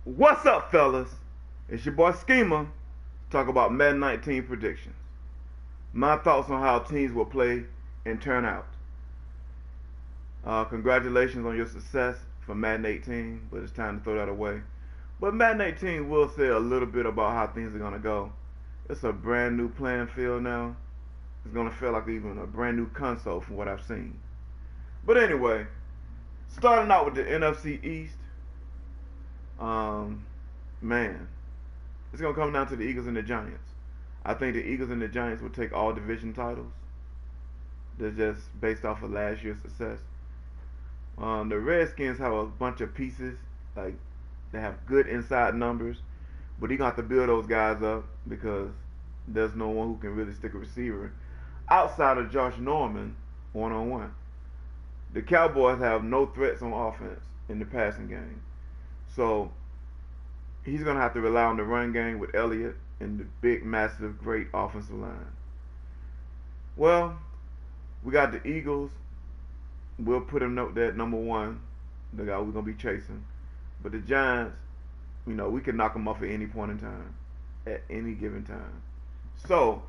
What's up, fellas? It's your boy Schemer. Talk about Madden 19 predictions. My thoughts on how teams will play and turn out. Congratulations on your success for Madden 18, but it's time to throw that away. But Madden 18 will say a little bit about how things are gonna go. It's a brand new playing field now. It's gonna feel like even a brand new console from what I've seen. But anyway, starting out with the NFC East, um, man, it's gonna come down to the Eagles and the Giants. I think the Eagles and the Giants will take all division titles. They're just based off of last year's success. The Redskins have a bunch of pieces, like they have good inside numbers, but you're gonna have to build those guys up because there's no one who can really stick a receiver outside of Josh Norman one on one. The Cowboys have no threats on offense in the passing game, so he's gonna have to rely on the run game with Elliott and the big, massive, great offensive line. Well, we got the Eagles. We'll put them at number one, the guy we're gonna be chasing. But the Giants, we can knock them off at any point in time, at any given time. So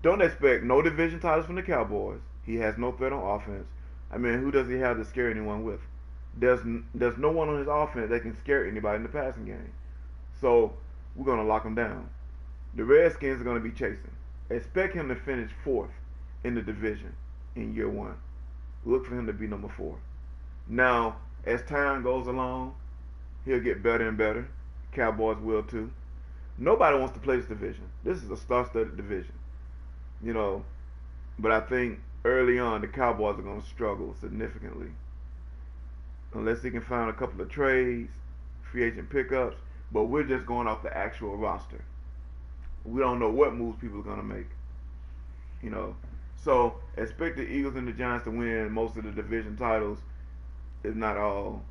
don't expect no division titles from the Cowboys. He has no threat on offense. I mean, who does he have to scare anyone with? There's no one on his offense that can scare anybody in the passing game. So we're gonna lock him down. The Redskins are gonna be chasing. Expect him to finish fourth in the division in year one. Look for him to be number 4. Now, as time goes along, he'll get better and better. Cowboys will too. Nobody wants to play this division. This is a star-studded division, you know. But I think early on the Cowboys are going to struggle significantly unless he can find a couple of trades, free agent pickups. But we're just going off the actual roster. We don't know what moves people are going to make, you know. So expect the Eagles and the Giants to win most of the division titles, if not all.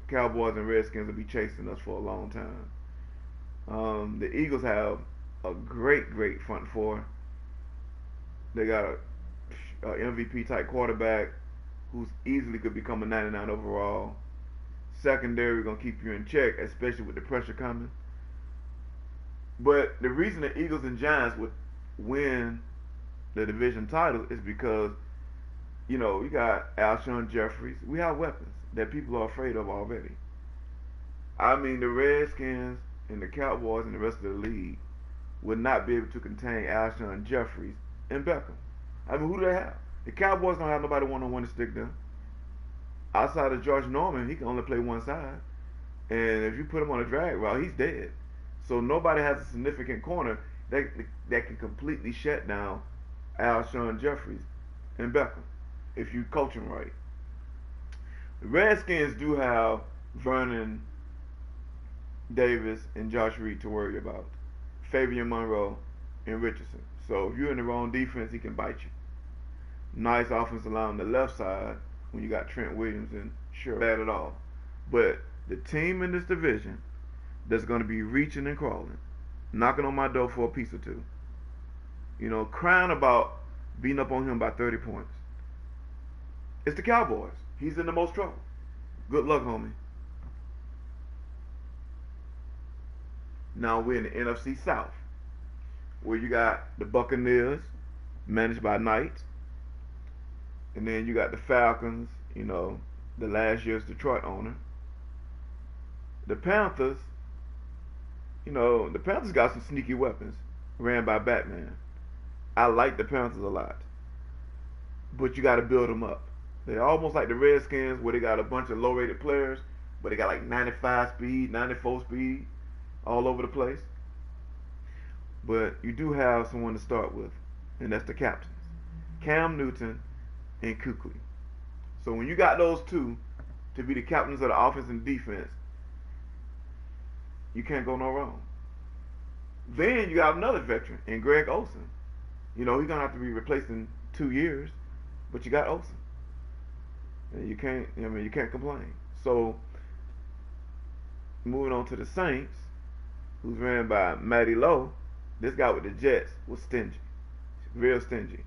Cowboys and Redskins will be chasing us for a long time. The Eagles have a great front four. They got a MVP type quarterback who's easily could become a 99 overall. Secondary gonna keep you in check, especially with the pressure coming. But the reason the Eagles and Giants would win the division title is because, you got Alshon Jeffries. We have weapons that people are afraid of already. I mean, the Redskins and the Cowboys and the rest of the league would not be able to contain Alshon Jeffries and Beckham. I mean, who do they have? The Cowboys don't have nobody one-on-one to stick them. Outside of George Norman, he can only play one side. And if you put him on a drag route, he's dead. So nobody has a significant corner that can completely shut down Alshon Jeffries and Beckham if you coach him right. The Redskins do have Vernon Davis and Josh Reed to worry about. Fabian Monroe and Richardson. So if you're in the wrong defense, he can bite you. Nice offensive line on the left side when you got Trent Williams and sure, bad at all. But the team in this division that's going to be reaching and crawling, knocking on my door for a piece or two, crying about beating up on him by 30 points. It's the Cowboys. He's in the most trouble. Good luck, homie. Now we're in the NFC South, where you got the Buccaneers, managed by Knight, and then you got the Falcons, the last year's Detroit owner. The Panthers, the Panthers got some sneaky weapons, ran by Batman. I like the Panthers a lot, but you got to build them up. They're almost like the Redskins, where they got a bunch of low-rated players, but they got like 95 speed, 94 speed, all over the place. But you do have someone to start with, and that's the captains, Cam Newton and Kuechly. So when you got those two to be the captains of the offense and defense, you can't go no wrong. Then you got another veteran in Greg Olsen. He's gonna have to be replaced in 2 years, but you got Olsen, and you can't complain. So moving on to the Saints, who's ran by Matty Lowe. This guy with the Jets was stingy, real stingy.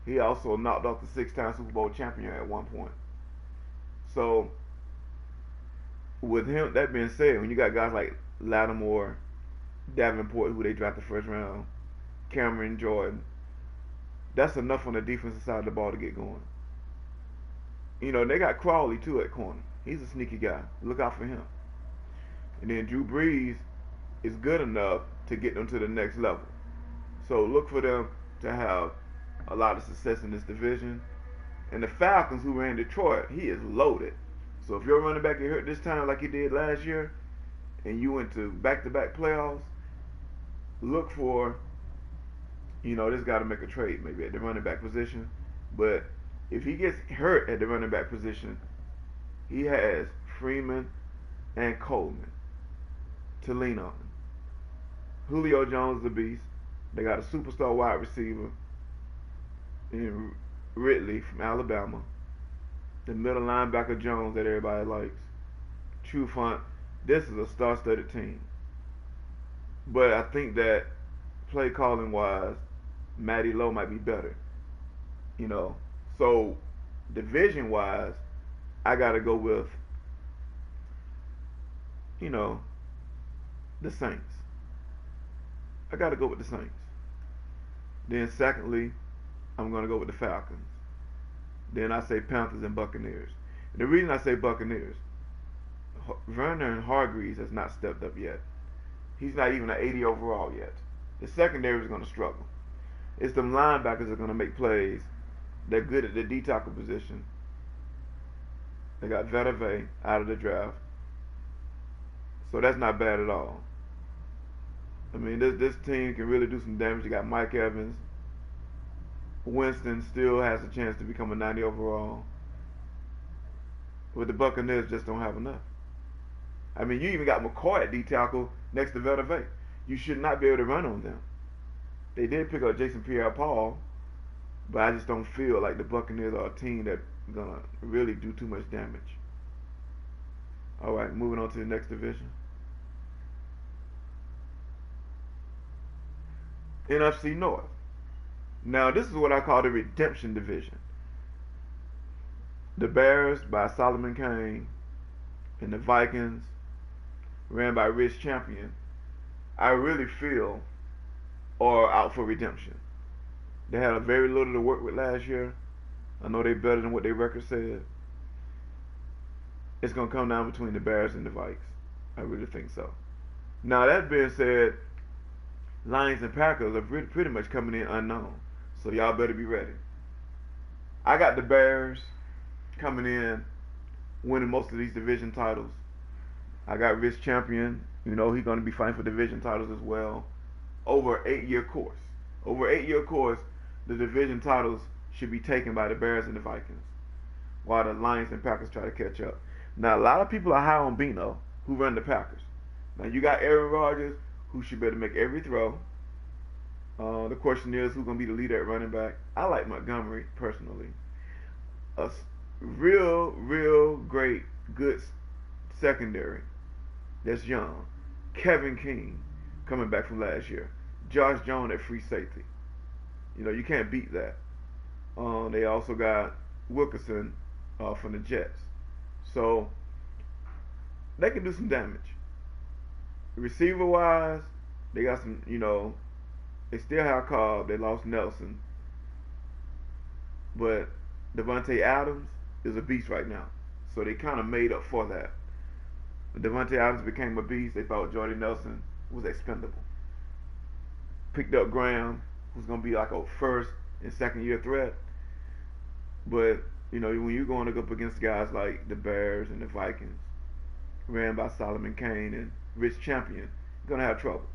He also knocked off the 6-time Super Bowl champion at one point. So with him, that being said, when you got guys like Lattimore, Davenport, who they drafted first round, Cameron Jordan, that's enough on the defensive side of the ball to get going. They got Crawley too at corner. He's a sneaky guy. Look out for him. And then Drew Brees is good enough to get them to the next level. So look for them to have a lot of success in this division. And the Falcons, who were in Detroit, he is loaded. So if your running back get hurt this time like he did last year, and you went to back-to-back playoffs, look for, this guy to make a trade maybe at the running back position. But if he gets hurt at the running back position, he has Freeman and Coleman to lean on. Julio Jones is a beast. They got a superstar wide receiver in Ridley from Alabama. The middle linebacker Jones that everybody likes. True Font. This is a star-studded team. But I think that play calling wise, Matty Lowe might be better. So division wise, I gotta go with the Saints. I gotta go with the Saints. Then secondly, I'm gonna go with the Falcons. Then I say Panthers and Buccaneers. And the reason I say Buccaneers, Vernon Hargreaves has not stepped up yet. He's not even an 80 overall yet. The secondary is going to struggle. It's them linebackers that are going to make plays. They're good at the D tackle position. They got Vette out of the draft. So that's not bad at all. I mean, this team can really do some damage. You got Mike Evans. Winston still has a chance to become a 90 overall. But the Buccaneers just don't have enough. I mean, you even got McCoy at D tackle next to Vette. You should not be able to run on them. They did pick up Jason Pierre-Paul, but I just don't feel like the Buccaneers are a team that's going to really do too much damage. All right, moving on to the next division. NFC North. Now, this is what I call the redemption division. The Bears by Solomon Kane and the Vikings, ran by Rich Champion, I really feel are out for redemption. They had a very little to work with last year. I know they're better than what their record said. It's going to come down between the Bears and the Vikes. I really think so. Now, that being said, Lions and Packers are pretty much coming in unknown. So y'all better be ready. I got the Bears coming in, winning most of these division titles. I got Rich Champion. He's going to be fighting for division titles as well. Over an 8-year course. Over an 8-year course, the division titles should be taken by the Bears and the Vikings, while the Lions and Packers try to catch up. Now, a lot of people are high on Bino, who run the Packers. Now, you got Aaron Rodgers, who should be able to make every throw. The question is, who's going to be the leader at running back? I like Montgomery, personally. A real great, good secondary that's young. Kevin King, coming back from last year. Josh Jones at free safety. You can't beat that. They also got Wilkerson from the Jets. So, they can do some damage. Receiver-wise, they got some, they still have Cobb. They lost Nelson. But Devontae Adams is a beast right now. So they kind of made up for that. When Devontae Adams became a beast, they thought Jordy Nelson was expendable. Picked up Graham, who's going to be like a first and second year threat. But, when you're going up against guys like the Bears and the Vikings, ran by Solomon Kane and Rich Champion, you're going to have trouble.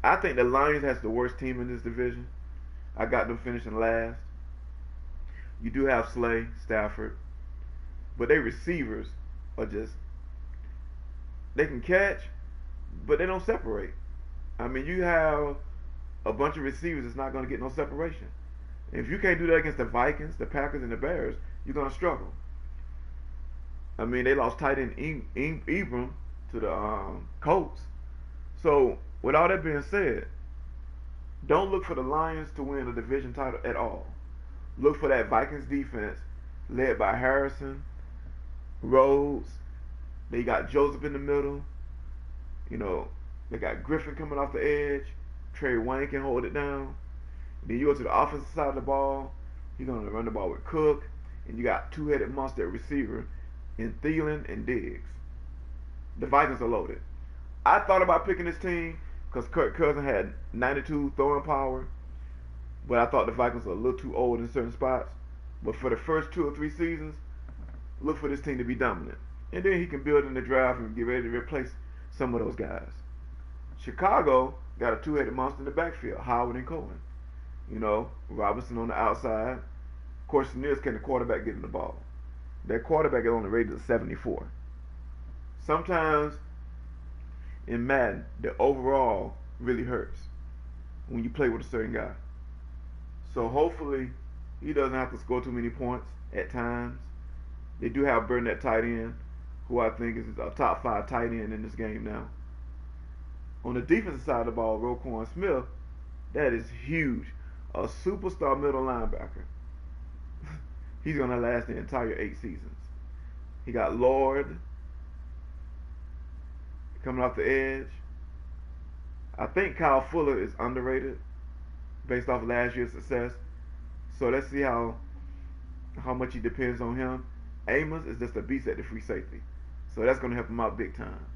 I think the Lions has the worst team in this division. I got them finishing last. You do have Slay, Stafford, but their receivers are just, they can catch, but they don't separate. I mean, you have a bunch of receivers that's not going to get no separation. If you can't do that against the Vikings, the Packers, and the Bears, you're going to struggle. I mean, they lost tight end Ebram to the Colts. So, with all that being said, don't look for the Lions to win a division title at all. Look for that Vikings defense led by Harrison, Rhodes, They got Joseph in the middle. You know, they got Griffin coming off the edge. Trey Wayne can hold it down. Then you go to the offensive side of the ball. He's going to run the ball with Cook. And you got two-headed monster at receiver in Thielen and Diggs. The Vikings are loaded. I thought about picking this team because Kirk Cousins had 92 throwing power. But I thought the Vikings were a little too old in certain spots. But for the first 2 or 3 seasons, look for this team to be dominant. And then he can build in the draft and get ready to replace some of those guys. Chicago got a two-headed monster in the backfield, Howard and Cohen. You know, Robinson on the outside. Of course, can the quarterback getting the ball? That quarterback is only rated at 74. Sometimes in Madden, the overall really hurts when you play with a certain guy. So hopefully he doesn't have to score too many points at times. They do have Burnett tight end, who I think is a top 5 tight end in this game now. On the defensive side of the ball, Roquan Smith, that is huge. A superstar middle linebacker. He's going to last the entire 8 seasons. He got Lord coming off the edge. I think Kyle Fuller is underrated based off of last year's success. So let's see how much he depends on him. Amos is just a beast at the free safety. So that's going to help him out big time.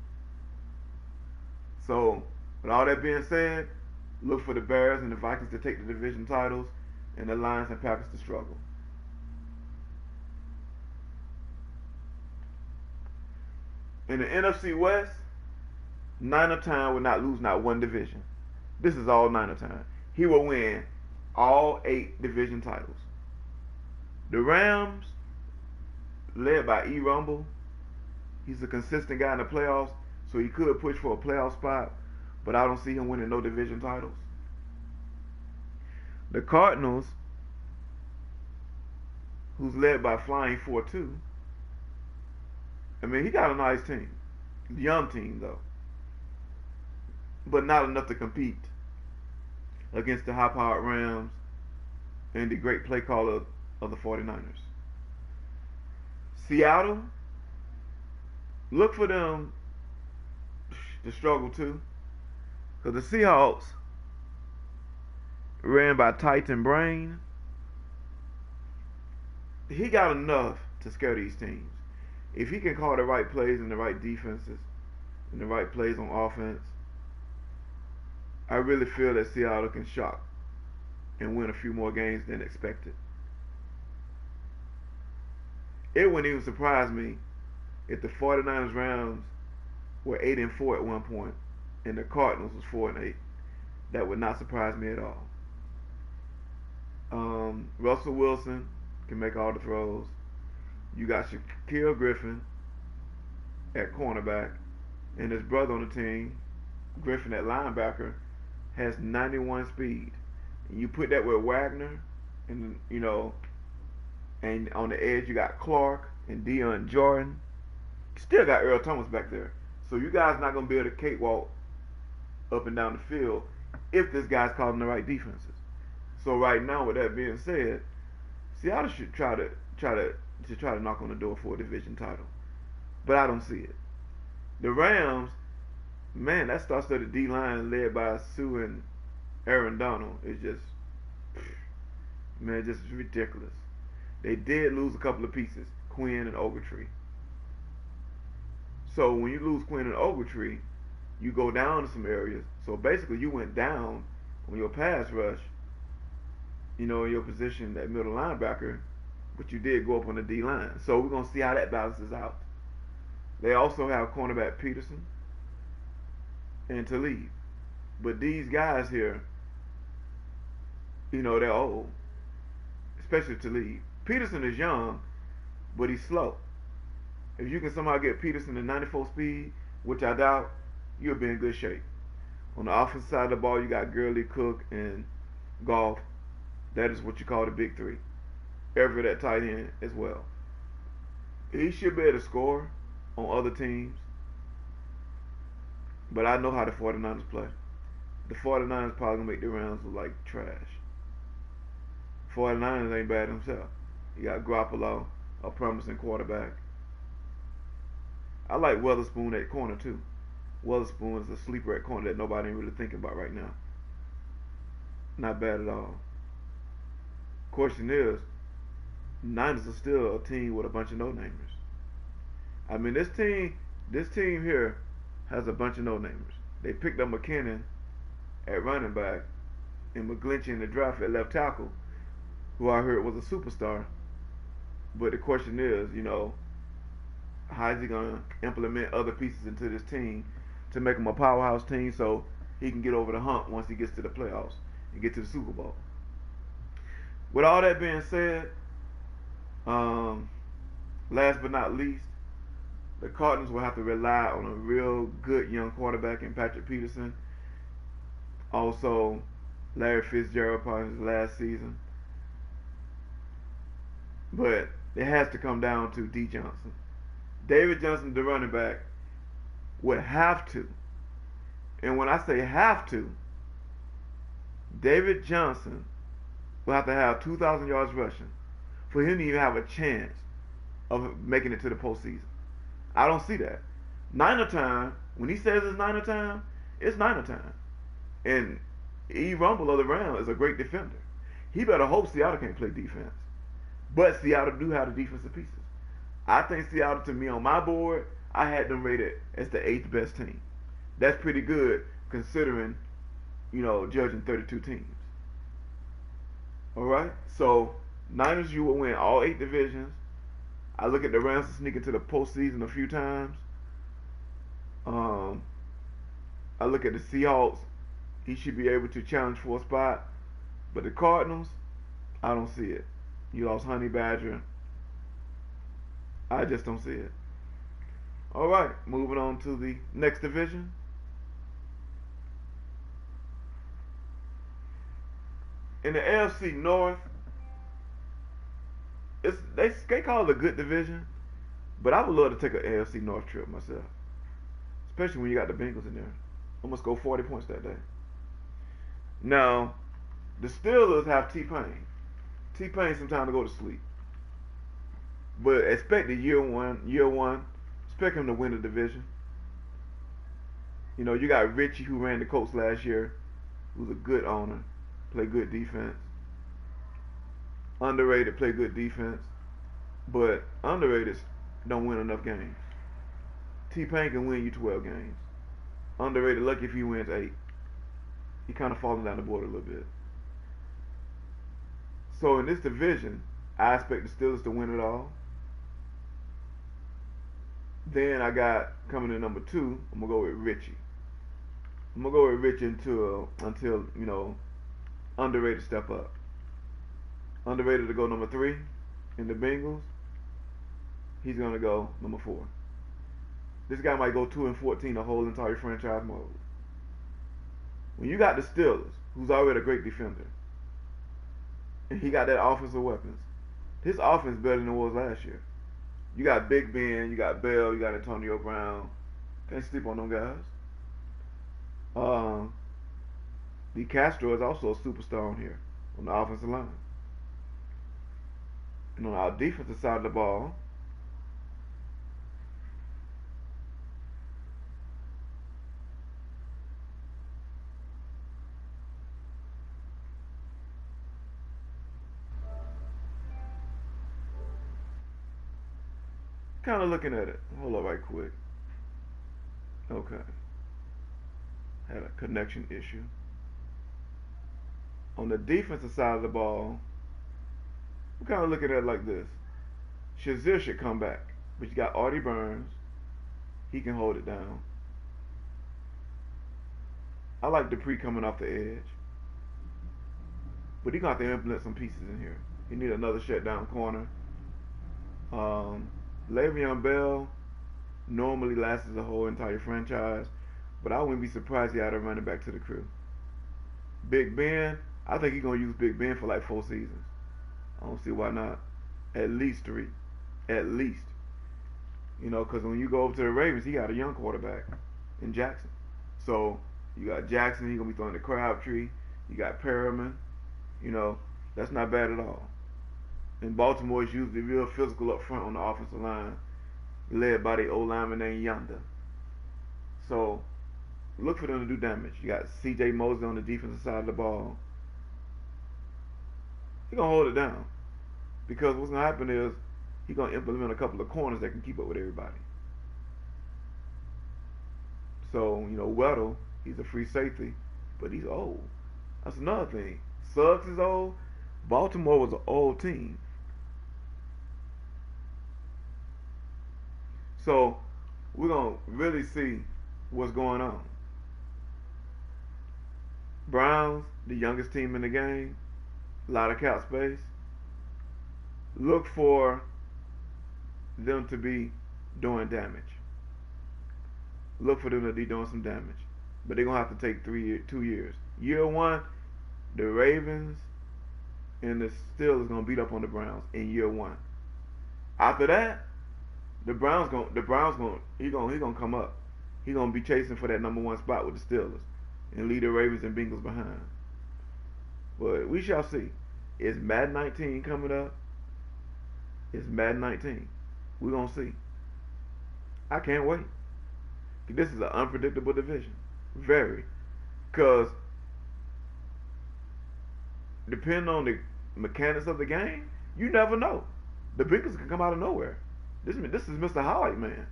So with all that being said, look for the Bears and the Vikings to take the division titles and the Lions and Packers to struggle. In the NFC West, Niner Town will not lose not one division. This is all Niner Town. He will win all 8 division titles. The Rams, led by E. Rumble, he's a consistent guy in the playoffs, so he could push for a playoff spot, but I don't see him winning no division titles. The Cardinals, who's led by Flying 4-2, I mean, he got a nice team. Young team, though. But not enough to compete against the high-powered Rams and the great play caller of the 49ers. Seattle, look for them to struggle too. Because the Seahawks, ran by Titan Brain, he got enough to scare these teams. If he can call the right plays and the right defenses and the right plays on offense, I really feel that Seattle can shock and win a few more games than expected. It wouldn't even surprise me if the 49ers Rams were 8-4 at one point and the Cardinals was 4-8. That would not surprise me at all. Russell Wilson can make all the throws. You got Shaquille Griffin at cornerback, and his brother on the team, Griffin at linebacker, has 91 speed. And you put that with Wagner, and and on the edge you got Clark and Deion Jordan. You still got Earl Thomas back there. So you guys not gonna be able to cakewalk up and down the field if this guy's calling the right defenses. So right now, with that being said, Seattle should try to knock on the door for a division title, but I don't see it. The Rams, man, that star-studded D-line led by Sue and Aaron Donald is just ridiculous. They did lose a couple of pieces, Quinn and Ogletree. So when you lose Quinn and Ogletree, you go down to some areas. So basically, you went down on your pass rush, in your position at middle linebacker, but you did go up on the D-line. So we're going to see how that balances out. They also have cornerback Peterson and Talib. But these guys here, they're old, especially Talib. Peterson is young, but he's slow. If you can somehow get Peterson to 94 speed, which I doubt, you'll be in good shape. On the offensive side of the ball, you got Gurley, Cook, and Goff. That is what you call the big three. Everett at tight end as well. He should be able to score on other teams, but I know how the 49ers play. The 49ers probably going to make the Rams look like trash. 49ers ain't bad themselves. You got Garoppolo, a promising quarterback. I like Weatherspoon at corner too. Weatherspoon is a sleeper at corner that nobody ain't really thinking about right now. Not bad at all. Question is, Niners are still a team with a bunch of no-namers. I mean, this team here has a bunch of no-namers. They picked up McKinnon at running back and McGlinchey in the draft at left tackle, who I heard was a superstar. But the question is, how is he going to implement other pieces into this team to make him a powerhouse team so he can get over the hump once he gets to the playoffs and get to the Super Bowl? With all that being said, um, last but not least, the Cardinals will have to rely on a real good young quarterback in Patrick Peterson. Also, Larry Fitzgerald probably his last season. But it has to come down to D. Johnson. David Johnson, the running back, would have to. And when I say have to, David Johnson will have to have 2,000 yards rushing for him to even have a chance of making it to the postseason. I don't see that. Niner time, when he says it's Niner time, it's Niner time. And E. Rumble of the Rams is a great defender. He better hope Seattle can't play defense. But Seattle do have the defensive pieces. I think Seattle, to me, on my board, I had them rated as the 8th best team. That's pretty good considering, judging 32 teams. Alright? So, Niners, you will win all 8 divisions. I look at the Rams to sneak into the postseason a few times. I look at the Seahawks. He should be able to challenge for a spot. But the Cardinals, I don't see it. You lost Honey Badger. I just don't see it. Alright, moving on to the next division. In the AFC North, they call it a good division, but I would love to take an AFC North trip myself. Especially when you got the Bengals in there. Almost go 40 points that day. Now, the Steelers have T-Pain. T-Pain some time to go to sleep. But expect the year one, expect him to win the division. You got Richie who ran the Colts last year, who's a good owner, play good defense. Underrated, play good defense. But underrated don't win enough games. T-Pain can win you 12 games. Underrated, lucky if he wins 8. He kind of falling down the board a little bit. So in this division, I expect the Steelers to win it all. Then I got coming in number 2, I'm gonna go with Richie. I'm gonna go with Richie until underrated step up. Underrated to go number 3 in the Bengals. He's gonna go number 4. This guy might go 2-14 the whole entire franchise mode. When you got the Steelers, who's already a great defender, and he got that offensive weapons, his offense better than it was last year. You got Big Ben, you got Bell, you got Antonio Brown. Can't sleep on them guys. D. Castro is also a superstar on here on the offensive line. And on our defensive side of the ball, kind of looking at it. Hold up right quick. Okay. Had a connection issue. On the defensive side of the ball, we're kind of looking at it like this. Shazier should come back. But you got Artie Burns. He can hold it down. I like Dupree coming off the edge. But he's going to have to implement some pieces in here. He need another shutdown corner. Le'Veon Bell normally lasts the whole entire franchise, but I wouldn't be surprised he had a running back to the crew. Big Ben, I think he's going to use Big Ben for like 4 seasons. I don't see why not. At least 3. At least. Because when you go over to the Ravens, he got a young quarterback in Jackson. So, you got Jackson, he's going to be throwing the Crabtree. You got Perriman. That's not bad at all. And Baltimore is usually real physical up front on the offensive line. led by the old lineman named Yonder. So look for them to do damage. You got C.J. Mosley on the defensive side of the ball. He's gonna hold it down because what's gonna happen is he's gonna implement a couple of corners that can keep up with everybody. So Weddle, he's a free safety, but he's old. That's another thing. Suggs is old. Baltimore was an old team. So we're gonna really see what's going on. Browns, the youngest team in the game, a lot of cap space. Look for them to be doing damage. Look for them to be doing some damage. But they're going to have to take 2 years. Year one, the Ravens and the Steelers going to beat up on the Browns in year one. After that, he going to come up. He going to be chasing for that number one spot with the Steelers and leave the Ravens and Bengals behind. But we shall see. Is Madden 19 coming up? It's Madden 19. We're going to see. I can't wait. This is an unpredictable division. Very. Because depending on the mechanics of the game, you never know. The Bengals can come out of nowhere. This is Mr. Highlight Man.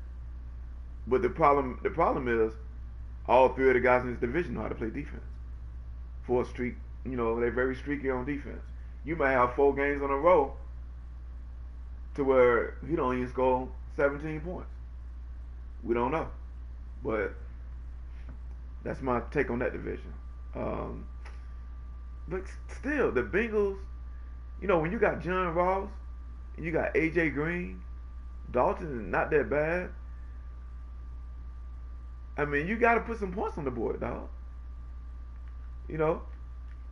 But the problem is all three of the guys in this division know how to play defense. For a streak, they're very streaky on defense. You might have 4 games in a row to where he don't even score 17 points. We don't know. But that's my take on that division. But still, the Bengals, when you got John Ross and you got A.J. Green, Dalton is not that bad. I mean, you got to put some points on the board, dog.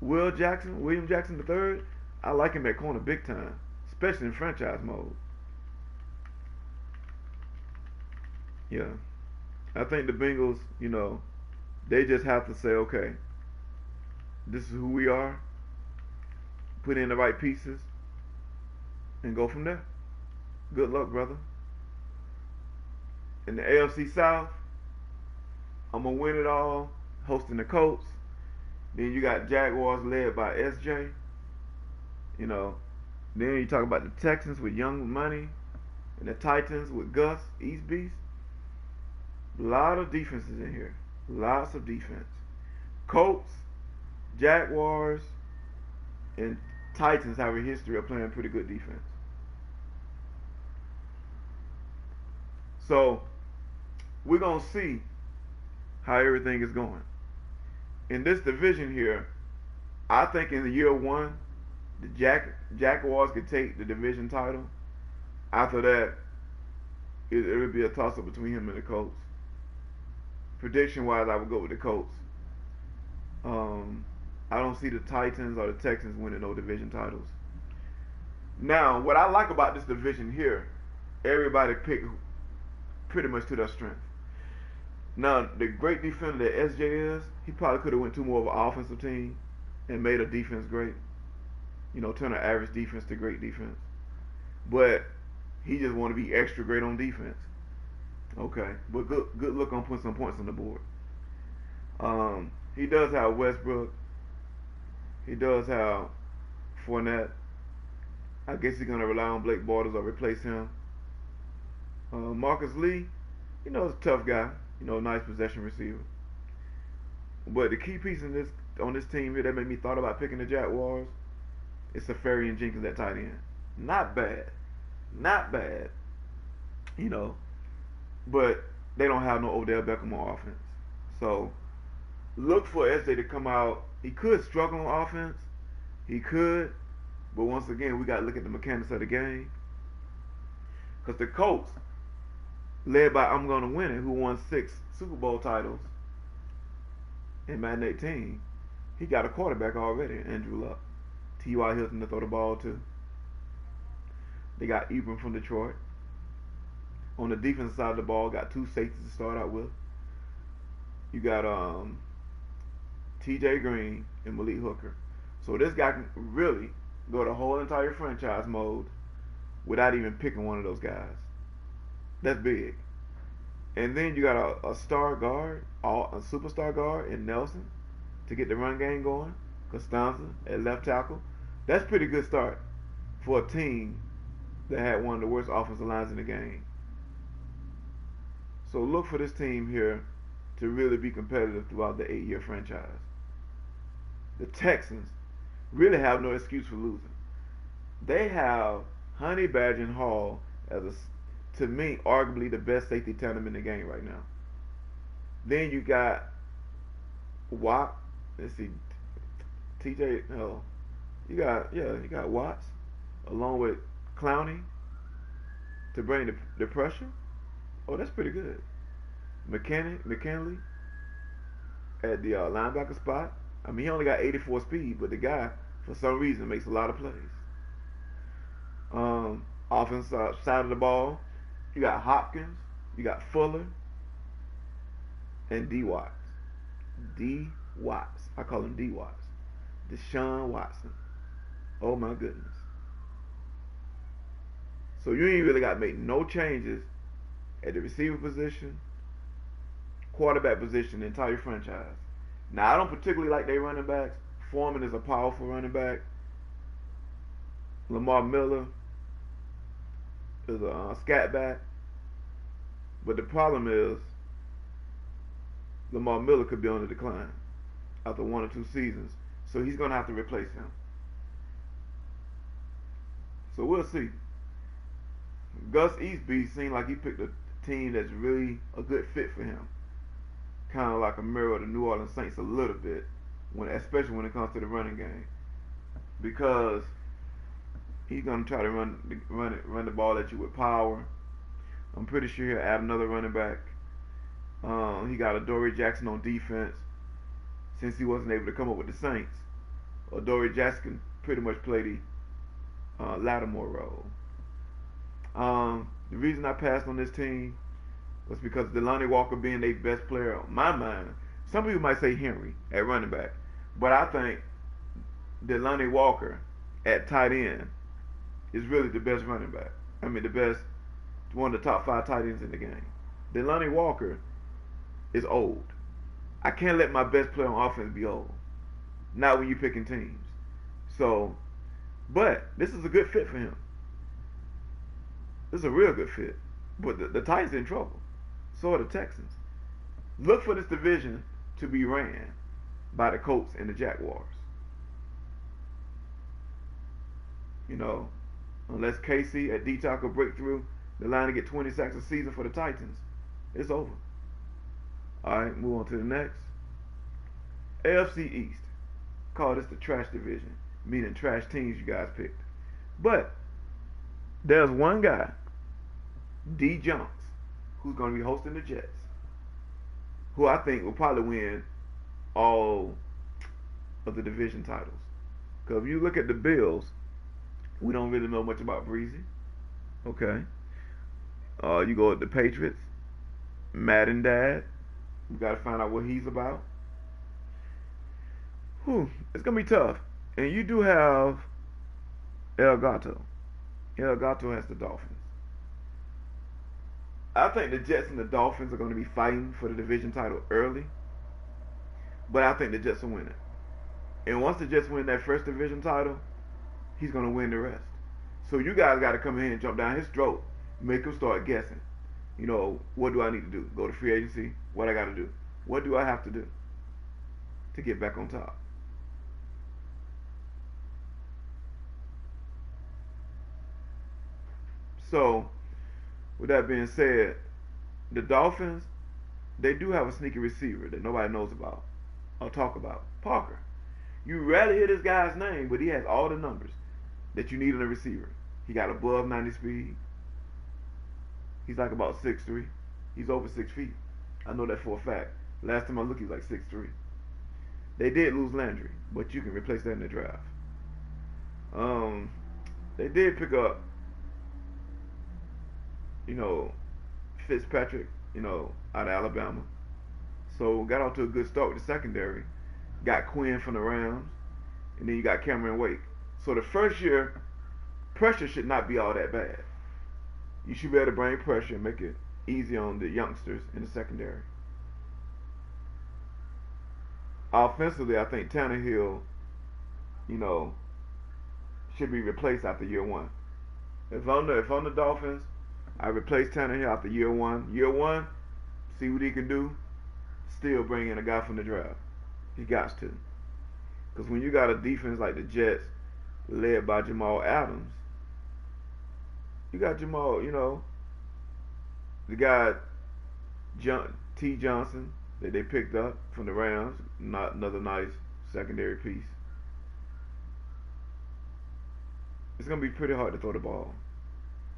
William Jackson III, I like him at corner big time, especially in franchise mode. Yeah. I think the Bengals, they just have to say, okay, this is who we are, put in the right pieces, and go from there. Good luck, brother. In the AFC South, I'm going to win it all, hosting the Colts. Then you got Jaguars led by SJ. Then you talk about the Texans with Young Money, and the Titans with Gus, East Beast. A lot of defenses in here. Lots of defense. Colts, Jaguars, and Titans have a history of playing pretty good defense. So, we're going to see how everything is going. In this division here, I think in the year one, the Jaguars could take the division title. After that, it'll be a toss-up between him and the Colts. Prediction-wise, I would go with the Colts. I don't see the Titans or the Texans winning no division titles. Now, what I like about this division here, everybody picked pretty much to their strength. Now, the great defender that SJ is, he probably could have went to more of an offensive team and made a defense great. Turn an average defense to great defense. But he just want to be extra great on defense. Okay, but good look on putting some points on the board. He does have Westbrook. He does have Fournette. I guess he's gonna rely on Blake Bortles or replace him. Marcus Lee, he's a tough guy. Nice possession receiver. But the key piece on this team here that made me thought about picking the Jaguars is Safarian Jenkins at tight end. Not bad. But they don't have no Odell Beckham on offense. So look for SJ to come out. He could struggle on offense. He could. But once again, we got to look at the mechanics of the game. Because the Colts, led by I'm Gonna Win It, who won 6 Super Bowl titles in Madden 18, he got a quarterback already, Andrew Luck. T.Y. Hilton to throw the ball to. They got Ebron from Detroit. On the defensive side of the ball, got 2 safeties to start out with. You got T.J. Green and Malik Hooker. So this guy can really go the whole entire franchise mode without even picking one of those guys. That's big. And then you got a star guard, a superstar guard in Nelson to get the run game going. Costanza at left tackle. That's a pretty good start for a team that had one of the worst offensive lines in the game. So look for this team here to really be competitive throughout the 8-year franchise. The Texans really have no excuse for losing. They have Honey Badger and Hall as to me, arguably the best safety tandem in the game right now. Then you got Watt. Let's see, TJ. No, you got Watts along with Clowney to bring the pressure. Oh, that's pretty good. McKinley at the linebacker spot. I mean, he only got 84 speed, but the guy, for some reason, makes a lot of plays. Offensive side of the ball, you got Hopkins, you got Fuller, and D. Watts. D. Watts. I call him D. Watts. Deshaun Watson. Oh my goodness. So you ain't really got to make no changes at the receiver position, quarterback position, the entire franchise. Now, I don't particularly like their running backs. Foreman is a powerful running back. Lamar Miller is a scat back. But the problem is Lamar Miller could be on the decline after 1 or 2 seasons. So he's going to have to replace him. So we'll see. Gus Eastby seemed like he picked a team that's really a good fit for him. Kind of like a mirror of the New Orleans Saints a little bit, especially when it comes to the running game. Because he's going to try to run the ball at you with power. I'm pretty sure he'll add another running back. He got Adoree Jackson on defense. Since he wasn't able to come up with the Saints, Adoree Jackson can pretty much play the Lattimore role. The reason I passed on this team was because Delanie Walker being their best player on my mind. Some people might say Henry at running back, but I think Delanie Walker at tight end is really the best running back. I mean, one of the top 5 tight ends in the game. Delanie Walker is old. I can't let my best player on offense be old. Not when you're picking teams. So, but this is a good fit for him. This is a real good fit. But the Titans in trouble. So are the Texans. Look for this division to be ran by the Colts and the Jaguars. You know, unless Casey at D-Tackle break through the line to get 20 sacks a season for the Titans, it's over. Alright, move on to the next. AFC East. Call this the trash division, meaning trash teams you guys picked. But there's one guy, D. Jones, who's going to be hosting the Jets, who I think will probably win all of the division titles. Because if you look at the Bills, we don't really know much about Breezy. Okay. You go with the Patriots, Madden Dad. We got to find out what he's about. It's going to be tough. And you do have El Gato. El Gato has the Dolphins. I think the Jets and the Dolphins are going to be fighting for the division title early. But I think the Jets will win it. And once the Jets win that first division title, he's going to win the rest. So you guys got to come in and jump down his throat. Make him start guessing. You know, what do I need to do? Go to free agency? What I got to do? What do I have to do to get back on top? So, with that being said, the Dolphins, they do have a sneaky receiver that nobody knows about or talk about. Parker. You rarely hear this guy's name, but he has all the numbers that you need in a receiver. He got above 90 speed. He's like about 6'3". He's over 6 feet. I know that for a fact. Last time I looked, he was like 6'3". They did lose Landry, but you can replace that in the draft. They did pick up, Fitzpatrick, out of Alabama. So got off to a good start with the secondary. Got Quinn from the Rams, and then you got Cameron Wake. So the first year, pressure should not be all that bad. You should be able to bring pressure and make it easy on the youngsters in the secondary. Offensively, I think Tannehill, you know, should be replaced after year one. If I'm the Dolphins, I replace Tannehill after year one. Year one, see what he can do. Still bring in a guy from the draft. He got to. Because when you got a defense like the Jets, led by Jamal Adams, you got Jamal, the guy T. Johnson that they picked up from the Rams, not another nice secondary piece. It's gonna be pretty hard to throw the ball.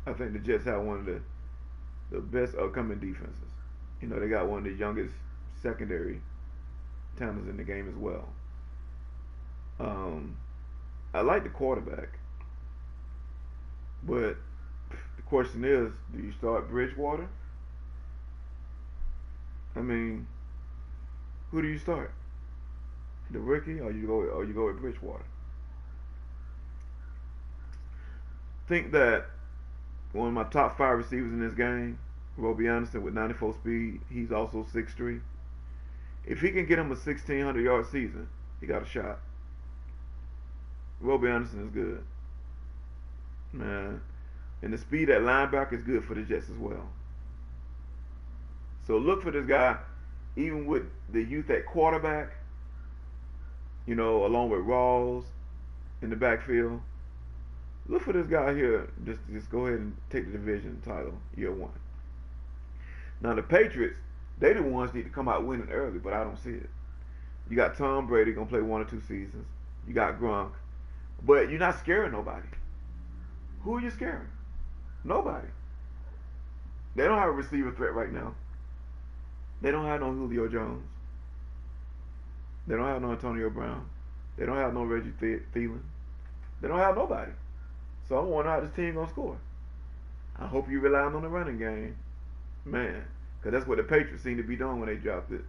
I think the Jets have one of the best upcoming defenses. They got one of the youngest secondary talents in the game as well. I like the quarterback, but the question is, do you start Bridgewater? I mean, who do you start? The rookie, or you go with Bridgewater? Think that one of my top 5 receivers in this game, Roby Anderson with 94 speed, he's also 6'3". If he can get him a 1,600-yard season, he got a shot. Roby Anderson is good, man, and the speed at linebacker is good for the Jets as well. So look for this guy, even with the youth at quarterback, along with Rawls in the backfield. Look for this guy here. Just go ahead and take the division title year one. Now the Patriots, they the ones need to come out winning early, but I don't see it. You got Tom Brady gonna play 1 or 2 seasons. You got Gronk, but you're not scaring nobody. Who are you scaring? Nobody. They don't have a receiver threat right now. They don't have no Julio Jones. They don't have no Antonio Brown. They don't have no Reggie Thielen. They don't have nobody. So I'm wondering how this team gonna score. I hope you relying on the running game, man, because that's what the Patriots seem to be doing when they drafted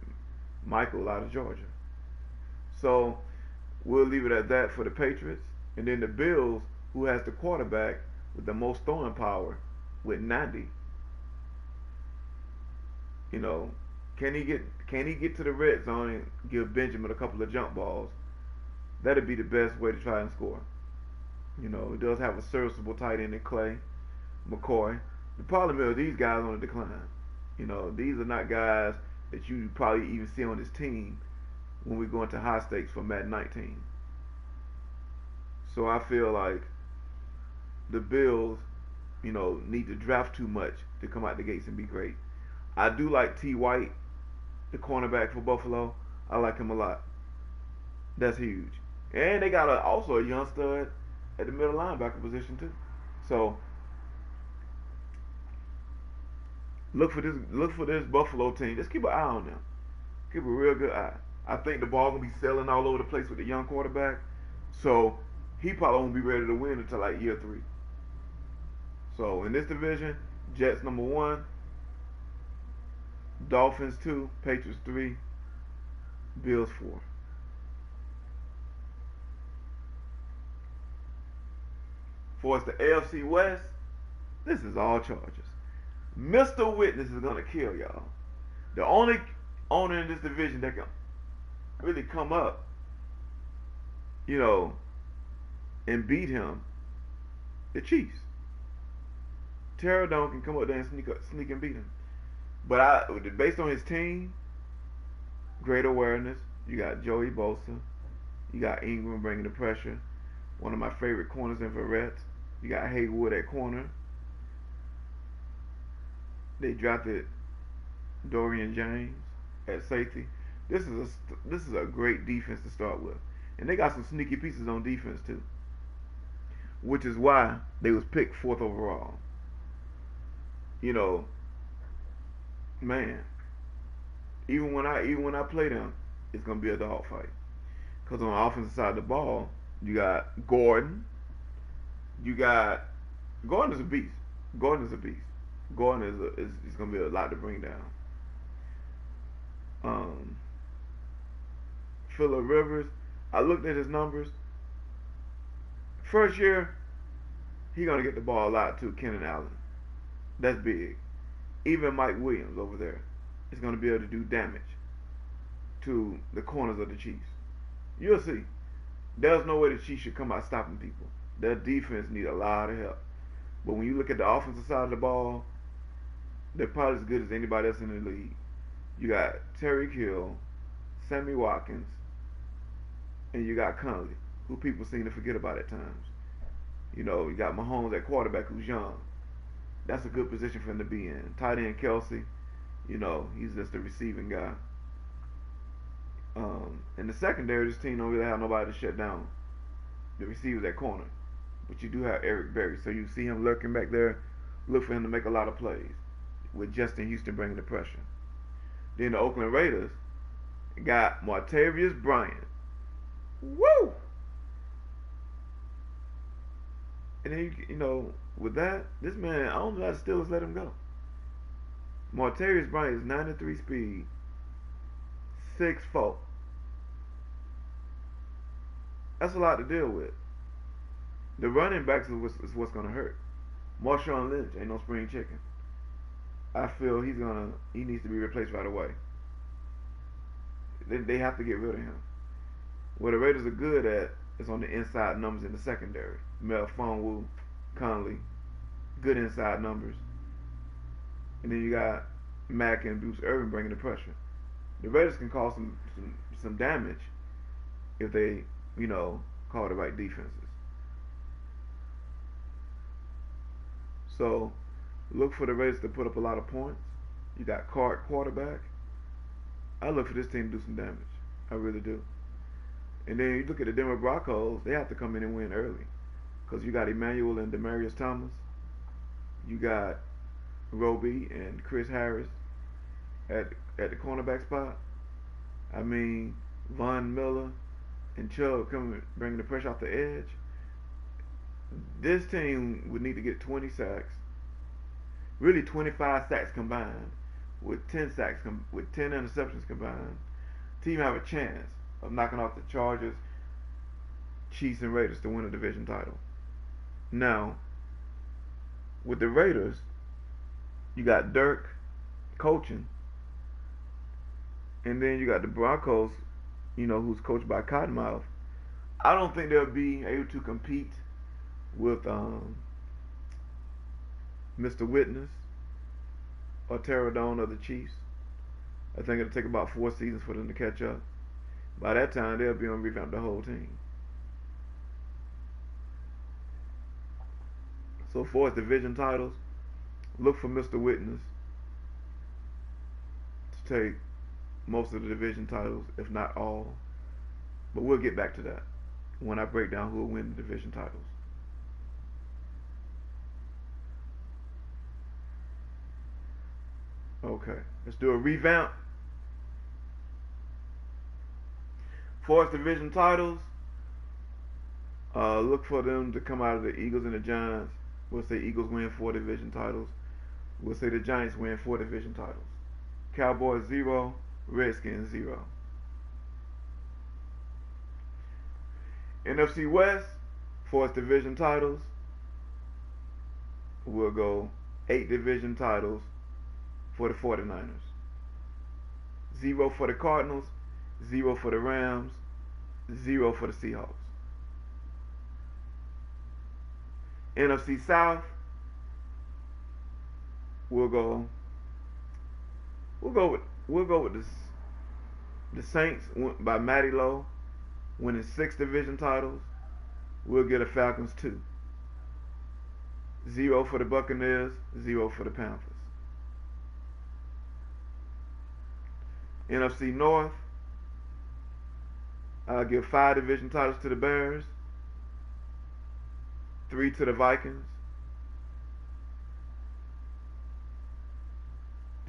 Michael out of Georgia. So we'll leave it at that for the Patriots, and then the Bills, who has the quarterback with the most throwing power with 90. Can he get to the red zone and give Benjamin a couple of jump balls? That'd be the best way to try and score. He does have a serviceable tight end in Clay McCoy. The problem is these guys on the decline. These are not guys that you probably even see on this team when we go into high stakes for Madden 19. So I feel like the Bills, need to draft too much to come out the gates and be great. I do like T. White, the cornerback for Buffalo. I like him a lot. That's huge. And they got also a young stud at the middle linebacker position too. So look for this Buffalo team. Just keep an eye on them. Keep a real good eye. I think the ball gonna be sailing all over the place with the young quarterback. So he probably won't be ready to win until like year 3. So in this division, Jets number 1, Dolphins 2, Patriots 3, Bills 4. For us, the AFC West, this is all Chargers. Mr. Witness is gonna kill y'all. The only owner in this division that can really come up, and beat him, the Chiefs. Terradon can come up there and sneak and beat him. But based on his team, great awareness. You got Joey Bosa. You got Ingram bringing the pressure. One of my favorite corners in Verrett. You got Haywood at corner. They drafted Dorian James at safety. This is a great defense to start with, and they got some sneaky pieces on defense too, which is why they was picked 4th overall. Man, even when I play them, it's gonna be a dogfight. Cause on the offensive side of the ball, you got Gordon. Gordon is a beast. Gordon is gonna be a lot to bring down. Phillip Rivers, I looked at his numbers. First year, he gonna get the ball a lot to Keenan Allen. That's big. Even Mike Williams over there is going to be able to do damage to the corners of the Chiefs. You'll see. There's no way the Chiefs should come out stopping people. Their defense need a lot of help. But when you look at the offensive side of the ball, they're probably as good as anybody else in the league. You got Tyreek Hill, Sammy Watkins, and you got Conley, who people seem to forget about at times. You know, you got Mahomes at quarterback, who's young. That's a good position for him to be in. Tight end Kelsey, you know, he's just a receiving guy. In the secondary, this team don't really have nobody to shut down the receivers at corner. But you do have Eric Berry, so you see him lurking back there. Look for him to make a lot of plays, with Justin Houston bringing the pressure. Then the Oakland Raiders got Martavius Bryant. Woo! And then, you know, with that, this man, I don't know how the Steelers let him go. Martavius Bryant is 93 speed, 6'4". That's a lot to deal with. The running backs is what's going to hurt. Marshawn Lynch ain't no spring chicken. I feel he needs to be replaced right away. They have to get rid of him. What the Raiders are good at is on the inside numbers in the secondary. Mel Fonwu, Conley, good inside numbers. And then you got Mack and Bruce Irvin bringing the pressure. The Raiders can cause some damage if they, you know, call the right defenses. So look for the Raiders to put up a lot of points. You got Card quarterback. I look for this team to do some damage. I really do. And then you look at the Denver Broncos, they have to come in and win early. Because you got Emmanuel and Demarius Thomas. You got Roby and Chris Harris at the cornerback spot. I mean, Von Miller and Chubb coming bringing the pressure off the edge. This team would need to get 20 sacks. Really 25 sacks combined with 10 sacks with 10 interceptions combined. Team have a chance of knocking off the Chargers, Chiefs, and Raiders to win a division title. Now, with the Raiders, you got Dirk coaching, and then you got the Broncos, you know, who's coached by Cottonmouth. I don't think they'll be able to compete with Mr. Witness or Terradone of the Chiefs. I think it'll take about 4 seasons for them to catch up. By that time, they'll be on revamp the whole team. So for division titles, look for Mr. Witness to take most of the division titles, if not all. But we'll get back to that when I break down who will win the division titles. Okay, let's do a revamp. For division titles, look for them to come out of the Eagles and the Giants. We'll say Eagles win 4 division titles. We'll say the Giants win 4 division titles. Cowboys 0, Redskins 0. NFC West, for its division titles, we'll go 8 division titles for the 49ers. 0 for the Cardinals, 0 for the Rams, 0 for the Seahawks. NFC South, we'll go with this, the Saints by Matty Lowe winning 6 division titles. We'll get the Falcons 2. 0 for the Buccaneers, 0 for the Panthers. NFC North, I'll give 5 division titles to the Bears, 3 to the Vikings,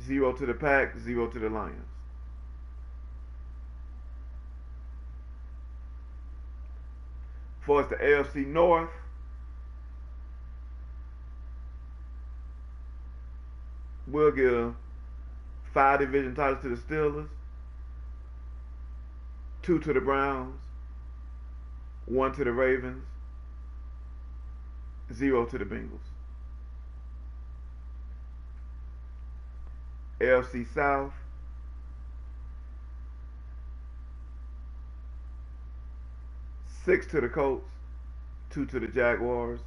0 to the Pack, 0 to the Lions. For us, the AFC North, we'll give 5 division titles to the Steelers, 2 to the Browns, 1 to the Ravens, 0 to the Bengals. AFC South, 6 to the Colts, 2 to the Jaguars,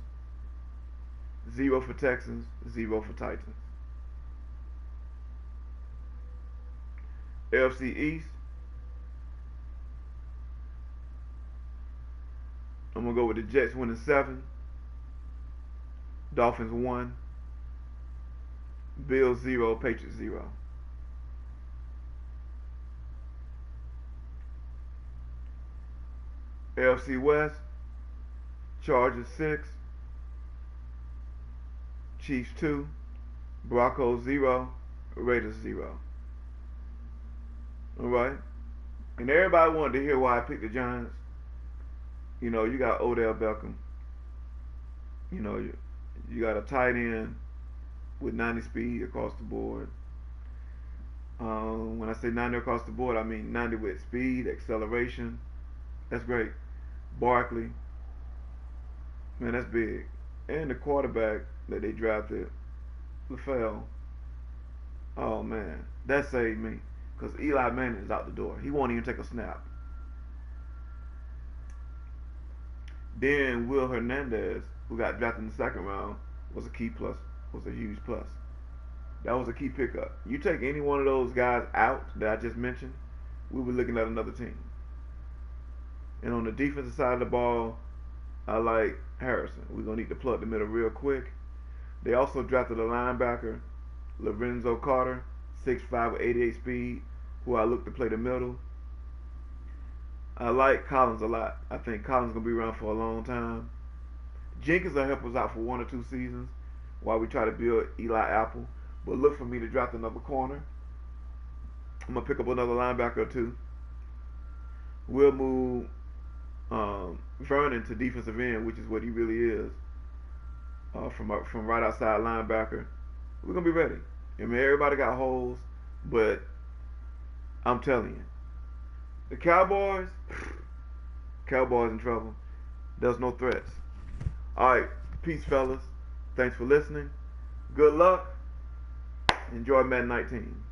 0 for Texans, 0 for Titans. AFC East, I'm going to go with the Jets winning 7, Dolphins 1, Bills 0, Patriots 0. AFC West, Chargers 6, Chiefs 2, Broncos 0, Raiders 0. Alright? And everybody wanted to hear why I picked the Giants. You know, you got Odell Beckham. You know, you got a tight end with 90 speed across the board. When I say 90 across the board, I mean 90 with speed, acceleration. That's great. Barkley, man, that's big. And the quarterback that they drafted, LaFell, oh man, that saved me. Because Eli Manning is out the door. He won't even take a snap. Then Will Hernandez, who got drafted in the second round, was a huge plus. That was a key pickup. You take any one of those guys out that I just mentioned, we were looking at another team. And on the defensive side of the ball, I like Harrison. We're going to need to plug the middle real quick. They also drafted a linebacker, Lorenzo Carter, 6'5" with 88 speed, who I look to play the middle. I like Collins a lot. I think Collins is going to be around for a long time. Jenkins will help us out for 1 or 2 seasons while we try to build Eli Apple. But look for me to draft another corner. I'm going to pick up another linebacker or 2. We'll move Vernon to defensive end, which is what he really is, from right outside linebacker. We're going to be ready. I mean, everybody got holes, but I'm telling you, the Cowboys in trouble. There's no threats. All right, peace, fellas. Thanks for listening. Good luck. Enjoy Madden 19.